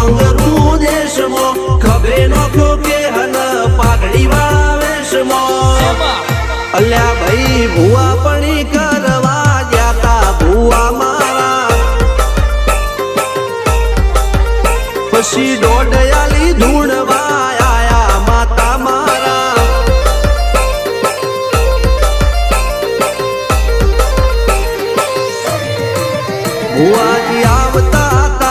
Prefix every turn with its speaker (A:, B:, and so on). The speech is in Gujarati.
A: ડોંગરું દેશમાં ખભે નોખ્યો કે હન પાઘડી વાળા વેશમાં અલ્યા ભાઈ ભૂવા પણી કરવા જાતા ભૂવા મારા પછી દોડયાલી ધૂણવા આયા માતા મારા ભૂવાજી આવતા